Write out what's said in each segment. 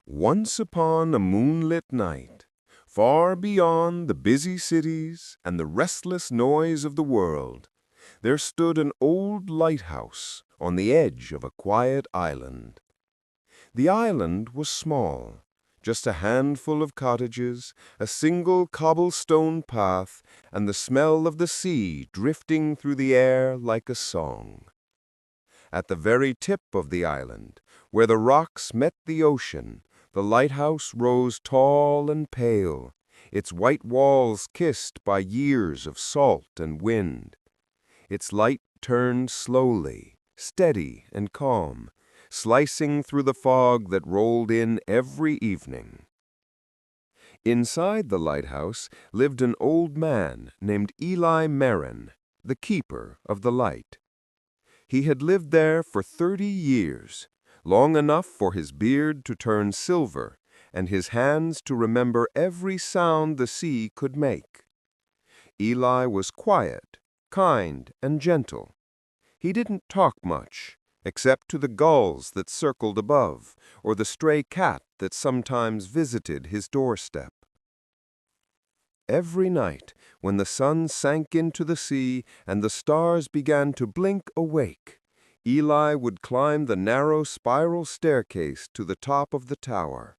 Once upon a moonlit night, far beyond the busy cities and the restless noise of the world, there stood an old lighthouse on the edge of a quiet island. The island was small, just a handful of cottages, a single cobblestone path, and the smell of the sea drifting through the air like a song. At the very tip of the island, where the rocks met the ocean, the lighthouse rose tall and pale, its white walls kissed by years of salt and wind. Its light turned slowly, steady and calm, slicing through the fog that rolled in every evening. Inside the lighthouse lived an old man named Eli Merrin, the keeper of the light. He had lived there for 30 years, long enough for his beard to turn silver and his hands to remember every sound the sea could make. Eli was quiet, kind, and gentle. He didn't talk much, except to the gulls that circled above, or the stray cat that sometimes visited his doorstep. Every night, when the sun sank into the sea and the stars began to blink awake, Eli would climb the narrow spiral staircase to the top of the tower.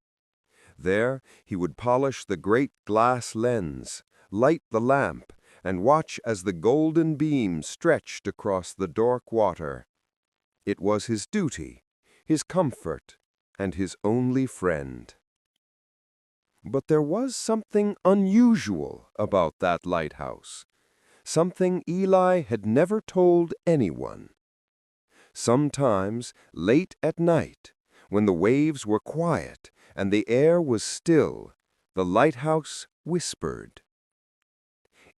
There, he would polish the great glass lens, light the lamp, and watch as the golden beam stretched across the dark water. It was his duty, his comfort, and his only friend. But there was something unusual about that lighthouse, something Eli had never told anyone. Sometimes, late at night, when the waves were quiet and the air was still, the lighthouse whispered.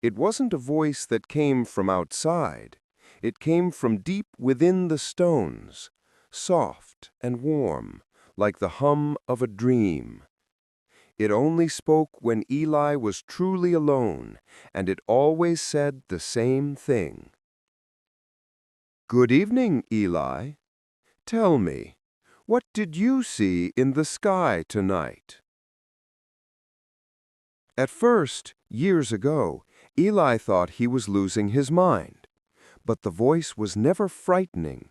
It wasn't a voice that came from outside. It came from deep within the stones, soft and warm, like the hum of a dream. It only spoke when Eli was truly alone, and it always said the same thing. "Good evening, Eli. Tell me, what did you see in the sky tonight?" At first, years ago, Eli thought he was losing his mind. But the voice was never frightening.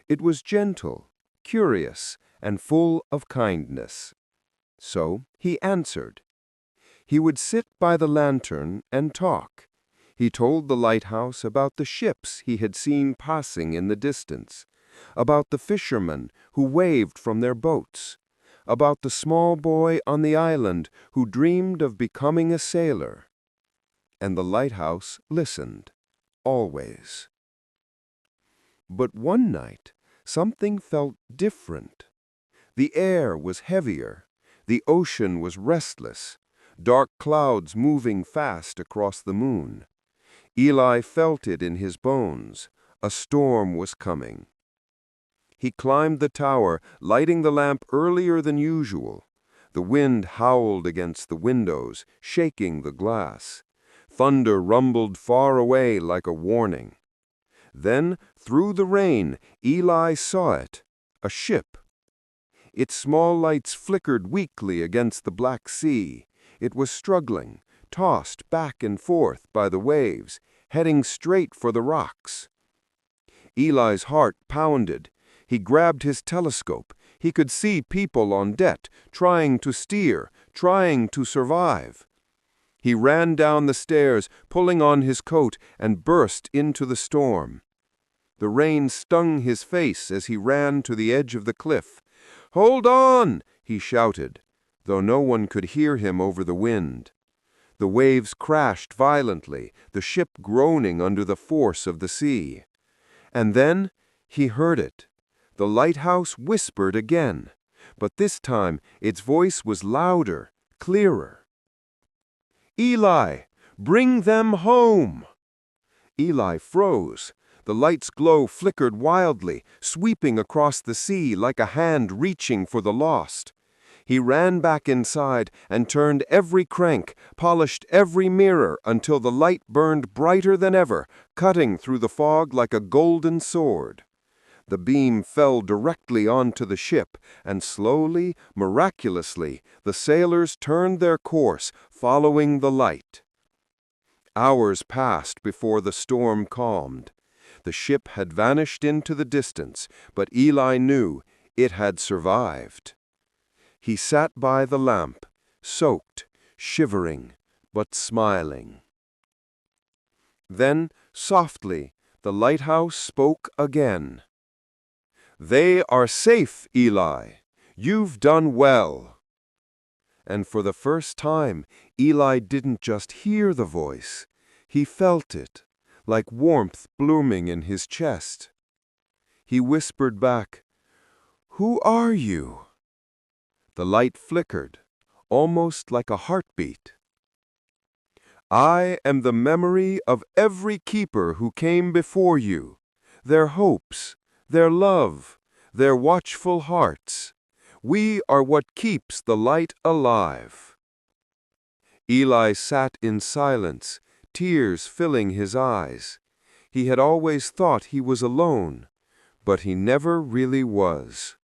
It was gentle, curious, and full of kindness. So he answered. He would sit by the lantern and talk. He told the lighthouse about the ships he had seen passing in the distance, about the fishermen who waved from their boats, about the small boy on the island who dreamed of becoming a sailor. And the lighthouse listened, always. But one night, something felt different. The air was heavier. The ocean was restless, dark clouds moving fast across the moon. Eli felt it in his bones. A storm was coming. He climbed the tower, lighting the lamp earlier than usual. The wind howled against the windows, shaking the glass. Thunder rumbled far away like a warning. Then, through the rain, Eli saw it, a ship. Its small lights flickered weakly against the black sea. It was struggling, tossed back and forth by the waves, heading straight for the rocks. Eli's heart pounded. He grabbed his telescope. He could see people on deck, trying to steer, trying to survive. He ran down the stairs, pulling on his coat, and burst into the storm. The rain stung his face as he ran to the edge of the cliff. "Hold on!" he shouted, though no one could hear him over the wind. The waves crashed violently, the ship groaning under the force of the sea. And then he heard it. The lighthouse whispered again, but this time its voice was louder, clearer. "Eli, bring them home!" Eli froze. The light's glow flickered wildly, sweeping across the sea like a hand reaching for the lost. He ran back inside and turned every crank, polished every mirror until the light burned brighter than ever, cutting through the fog like a golden sword. The beam fell directly onto the ship, and slowly, miraculously, the sailors turned their course, following the light. Hours passed before the storm calmed. The ship had vanished into the distance, but Eli knew it had survived. He sat by the lamp, soaked, shivering, but smiling. Then, softly, the lighthouse spoke again. "They are safe, Eli. You've done well." And for the first time, Eli didn't just hear the voice. He felt it, like warmth blooming in his chest. He whispered back, "Who are you?" The light flickered, almost like a heartbeat. "I am the memory of every keeper who came before you, their hopes, their love, their watchful hearts. We are what keeps the light alive." Eli sat in silence, tears filling his eyes. He had always thought he was alone, but he never really was.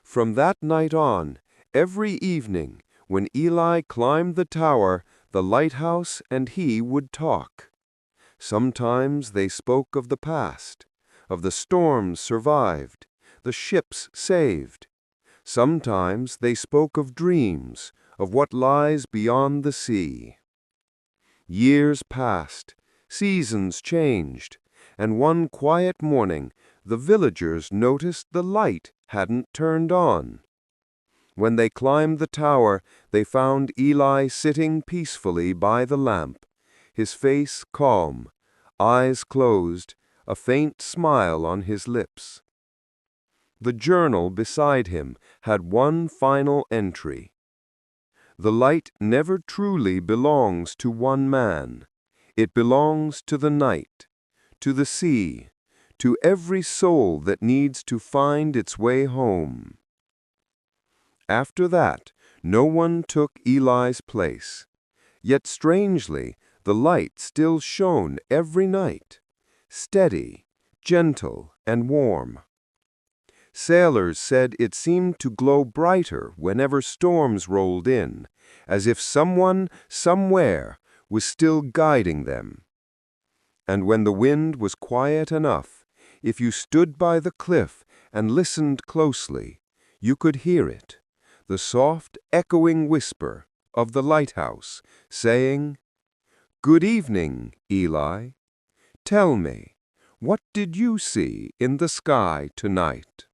From that night on, every evening, when Eli climbed the tower, the lighthouse and he would talk. Sometimes they spoke of the past, of the storms survived, the ships saved. Sometimes they spoke of dreams, of what lies beyond the sea. Years passed, seasons changed, and one quiet morning the villagers noticed the light hadn't turned on. When they climbed the tower, they found Eli sitting peacefully by the lamp, his face calm, eyes closed, a faint smile on his lips. The journal beside him had one final entry. "The light never truly belongs to one man. It belongs to the night, to the sea, to every soul that needs to find its way home." After that, no one took Eli's place. Yet strangely, the light still shone every night, steady, gentle, and warm. Sailors said it seemed to glow brighter whenever storms rolled in, as if someone, somewhere, was still guiding them. And when the wind was quiet enough, if you stood by the cliff and listened closely, you could hear it, the soft, echoing whisper of the lighthouse, saying, "Good evening, Eli. Tell me, what did you see in the sky tonight?"